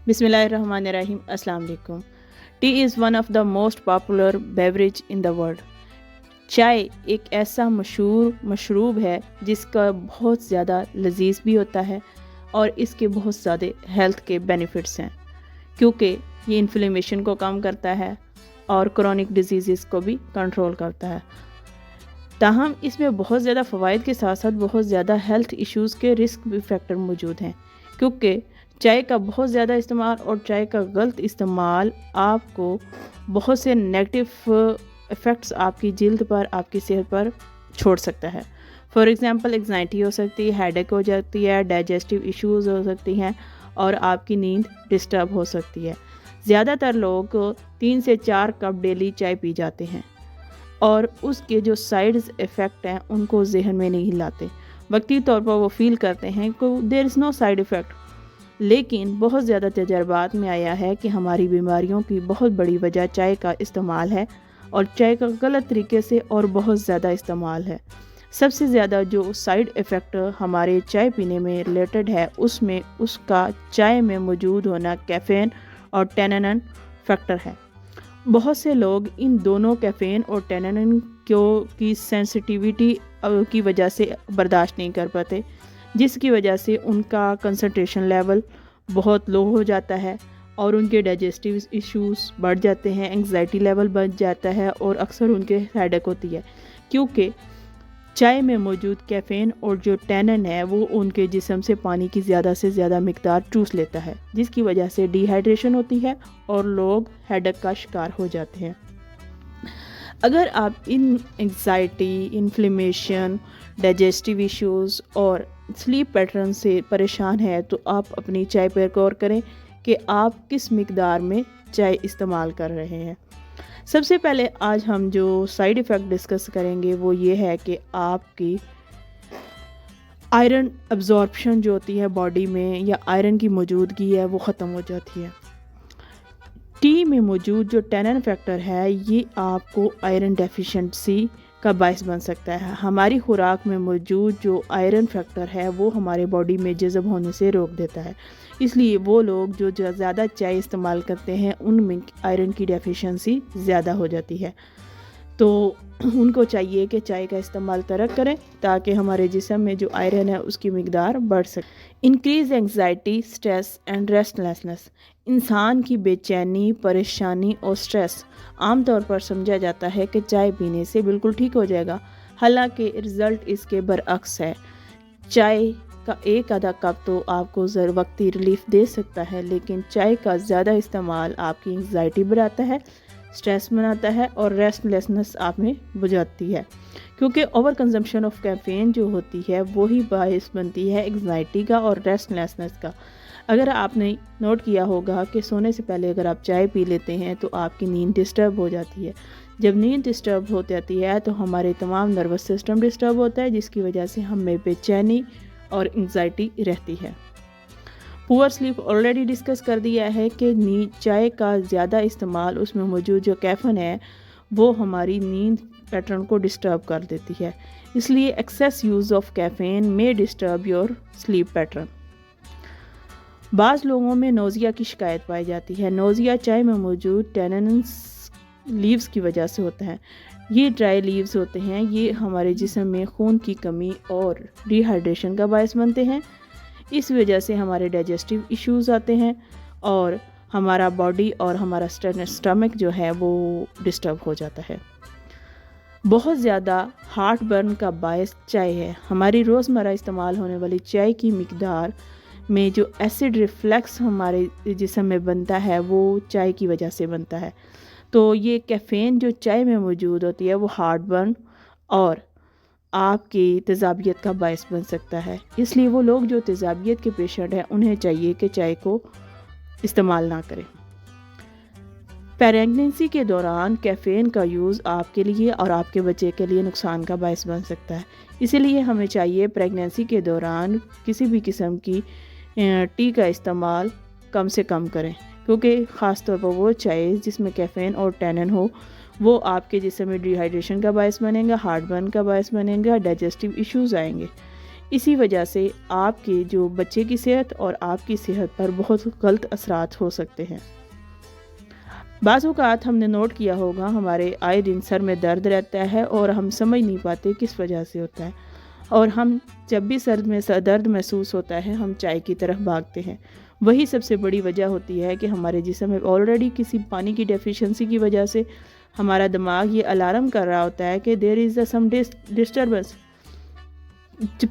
بسم اللہ الرحمن الرحیم. السلام علیکم. T is one of the most popular beverage in the world. چائے ایک ایسا مشہور مشروب ہے جس کا بہت زیادہ لذیذ بھی ہوتا ہے اور اس کے بہت زیادہ ہیلتھ کے بینیفٹس ہیں، کیونکہ یہ انفلیمیشن کو کم کرتا ہے اور کرونک ڈیزیزز کو بھی کنٹرول کرتا ہے. تاہم اس میں بہت زیادہ فوائد کے ساتھ ساتھ بہت زیادہ ہیلتھ ایشوز کے رسک بھی فیکٹر موجود ہیں، کیونکہ چائے کا بہت زیادہ استعمال اور چائے کا غلط استعمال آپ کو بہت سے نیگیٹو ایفیکٹس آپ کی جلد پر، آپ کی صحت پر چھوڑ سکتا ہے. فار ایگزامپل انگزائٹی ہو سکتی ہے، ہیڈ ایک ہو جاتی ہے، ڈائجسٹیو ایشوز ہو سکتی ہیں اور آپ کی نیند ڈسٹرب ہو سکتی ہے. زیادہ تر لوگ 3 سے 4 کپ ڈیلی چائے پی جاتے ہیں اور اس کے جو سائڈز افیکٹ ہیں ان کو ذہن میں نہیں لاتے. وقتی طور پر وہ فیل کرتے ہیں کہ دیر از نو سائڈ افیکٹ، لیکن بہت زیادہ تجربات میں آیا ہے کہ ہماری بیماریوں کی بہت بڑی وجہ چائے کا استعمال ہے اور چائے کا غلط طریقے سے اور بہت زیادہ استعمال ہے. سب سے زیادہ جو سائیڈ ایفیکٹ ہمارے چائے پینے میں ریلیٹڈ ہے اس کا چائے میں موجود ہونا کیفین اور ٹیننن فیکٹر ہے. بہت سے لوگ ان دونوں کیفین اور ٹیننن کی سینسٹیویٹی کی وجہ سے برداشت نہیں کر پاتے، جس کی وجہ سے ان کا کنسنٹریشن لیول بہت لو ہو جاتا ہے اور ان کے ڈائجسٹیو ایشوز بڑھ جاتے ہیں، انگزائٹی لیول بڑھ جاتا ہے اور اکثر ان کے ہیڈ ایک ہوتی ہے، کیونکہ چائے میں موجود کیفین اور جو ٹینن ہے وہ ان کے جسم سے پانی کی زیادہ سے زیادہ مقدار چوس لیتا ہے، جس کی وجہ سے ڈی ہائیڈریشن ہوتی ہے اور لوگ ہیڈ ایک کا شکار ہو جاتے ہیں. اگر آپ ان انگزائٹی، انفلیمیشن، ڈائجسٹیو ایشوز اور سلیپ پیٹرن سے پریشان ہے تو آپ اپنی چائے پر غور کریں کہ آپ کس مقدار میں چائے استعمال کر رہے ہیں. سب سے پہلے آج ہم جو سائیڈ ایفیکٹ ڈسکس کریں گے وہ یہ ہے کہ آپ کی آئرن ابزارپشن جو ہوتی ہے باڈی میں یا آئرن کی موجودگی ہے وہ ختم ہو جاتی ہے. ٹی میں موجود جو ٹینن فیکٹر ہے یہ آپ کو آئرن ڈیفیشنسی کا باعث بن سکتا ہے. ہماری خوراک میں موجود جو آئرن فیکٹر ہے وہ ہمارے باڈی میں جذب ہونے سے روک دیتا ہے، اس لیے وہ لوگ جو زیادہ چائے استعمال کرتے ہیں ان میں آئرن کی ڈیفیشنسی زیادہ ہو جاتی ہے. تو ان کو چاہیے کہ چائے کا استعمال ترک کریں تاکہ ہمارے جسم میں جو آئرن ہے اس کی مقدار بڑھ سکے. Increase anxiety, stress and restlessness. انسان کی بے چینی، پریشانی اور اسٹریس عام طور پر سمجھا جاتا ہے کہ چائے پینے سے بالکل ٹھیک ہو جائے گا، حالانکہ رزلٹ اس کے برعکس ہے. چائے کا ایک آدھا کپ تو آپ کو وقتی ریلیف دے سکتا ہے، لیکن چائے کا زیادہ استعمال آپ کی انگزائٹی بڑھاتا ہے، اسٹریس بناتا ہے اور ریسٹلیسنس آپ میں بجھاتی ہے، کیونکہ اوور کنزمپشن آف کیفین جو ہوتی ہے وہی باعث بنتی ہے انگزائٹی کا اور ریسٹلیسنس کا. اگر آپ نے نوٹ کیا ہوگا کہ سونے سے پہلے اگر آپ چائے پی لیتے ہیں تو آپ کی نیند ڈسٹرب ہو جاتی ہے. جب نیند ڈسٹرب ہو جاتی ہے تو ہمارے تمام نروس سسٹم ڈسٹرب ہوتا ہے، جس کی وجہ سے ہمیں بے چینی اور انگزائٹی رہتی ہے. پور سلیپ آلریڈی ڈسکس کر دیا ہے کہ چائے کا زیادہ استعمال، اس میں موجود جو کیفین ہے وہ ہماری نیند پیٹرن کو ڈسٹرب کر دیتی ہے، اس لیے ایکسیس یوز آف کیفین میں ڈسٹرب یور سلیپ پیٹرن. بعض لوگوں میں نوزیا کی شکایت پائی جاتی ہے. نوزیا چائے میں موجود ٹیننس لیوز کی وجہ سے ہوتا ہے. یہ ڈرائی لیوز ہوتے ہیں، یہ ہمارے جسم میں خون کی کمی اور ڈی ہائیڈریشن کا باعث بنتے ہیں. اس وجہ سے ہمارے ڈائجسٹیو ایشوز آتے ہیں اور ہمارا باڈی اور ہمارا اسٹمک جو ہے وہ ڈسٹرب ہو جاتا ہے. بہت زیادہ ہارٹ برن کا باعث چائے ہے. ہماری روزمرہ استعمال ہونے والی چائے کی مقدار میں جو ایسڈ ریفلیکس ہمارے جسم میں بنتا ہے وہ چائے کی وجہ سے بنتا ہے. تو یہ کیفین جو چائے میں موجود ہوتی ہے وہ ہارٹ برن اور آپ کی تیزابیت کا باعث بن سکتا ہے. اس لیے وہ لوگ جو تیزابیت کے پیشنٹ ہیں انہیں چاہیے کہ چائے کو استعمال نہ کریں. پیریگنینسی کے دوران کیفین کا یوز آپ کے لیے اور آپ کے بچے کے لیے نقصان کا باعث بن سکتا ہے. اسی لیے ہمیں چاہیے پریگنینسی کے دوران کسی بھی قسم کی ٹی کا استعمال کم سے کم کریں، کیونکہ خاص طور پر وہ چائے جس میں کیفین اور ٹینن ہو وہ آپ کے جسم میں ڈی ہائیڈریشن کا باعث بنے گا، ہارٹ برن کا باعث بنے گا، ڈائجسٹیو ایشوز آئیں گے. اسی وجہ سے آپ کے جو بچے کی صحت اور آپ کی صحت پر بہت غلط اثرات ہو سکتے ہیں۔ بعض اوقات ہم نے نوٹ کیا ہوگا ہمارے آئے دن سر میں درد رہتا ہے اور ہم سمجھ نہیں پاتے کس وجہ سے ہوتا ہے، اور ہم جب بھی سر میں درد محسوس ہوتا ہے ہم چائے کی طرف بھاگتے ہیں۔ وہی سب سے بڑی وجہ ہوتی ہے کہ ہمارے جسم میں آلریڈی کسی پانی کی ڈیفیشنسی کی وجہ سے ہمارا دماغ یہ الارم کر رہا ہوتا ہے کہ دیر از سم ڈسٹربنس۔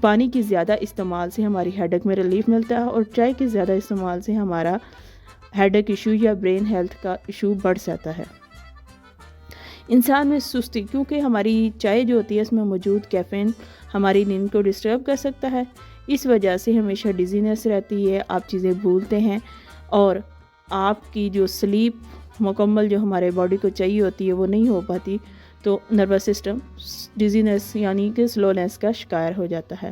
پانی کی زیادہ استعمال سے ہماری ہیڈیک میں ریلیف ملتا ہے، اور چائے کے زیادہ استعمال سے ہمارا ہیڈیک ایشو یا برین ہیلتھ کا ایشو بڑھ جاتا ہے۔ انسان میں سستی، کیونکہ ہماری چائے جو ہوتی ہے اس میں موجود کیفین ہماری نیند کو ڈسٹرب کر سکتا ہے، اس وجہ سے ہمیشہ ڈیزینس رہتی ہے، آپ چیزیں بھولتے ہیں، اور آپ کی جو سلیپ مکمل جو ہمارے باڈی کو چاہیے ہوتی ہے وہ نہیں ہو پاتی، تو نروس سسٹم ڈیزینس یعنی کہ سلونیس کا شکار ہو جاتا ہے۔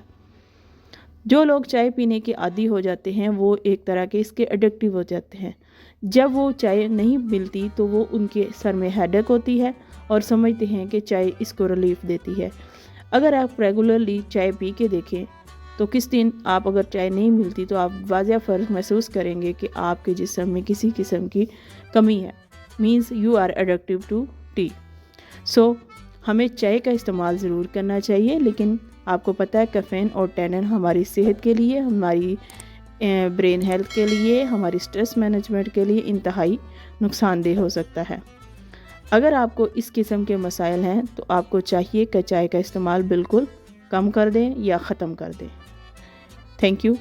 جو لوگ چائے پینے کے عادی ہو جاتے ہیں وہ ایک طرح کے اس کے ایڈکٹیو ہو جاتے ہیں۔ جب وہ چائے نہیں ملتی تو وہ ان کے سر میں ہیڈیک ہوتی ہے اور سمجھتے ہیں کہ چائے اس کو ریلیف دیتی ہے۔ اگر آپ ریگولرلی چائے پی کے دیکھیں تو کس دن آپ اگر چائے نہیں ملتی تو آپ واضح فرق محسوس کریں گے کہ آپ کے جسم میں کسی قسم کی کمی ہے، means you are addictive to tea. So ہمیں چائے کا استعمال ضرور کرنا چاہیے، لیکن آپ کو پتہ ہے کیفین اور ٹینن ہماری صحت کے لیے، ہماری برین ہیلتھ کے لیے، ہماری سٹریس مینجمنٹ کے لیے انتہائی نقصان دہ ہو سکتا ہے۔ اگر آپ کو اس قسم کے مسائل ہیں تو آپ کو چاہیے کہ چائے کا استعمال بالکل کم کر دیں یا ختم کر دیں۔ Thank you.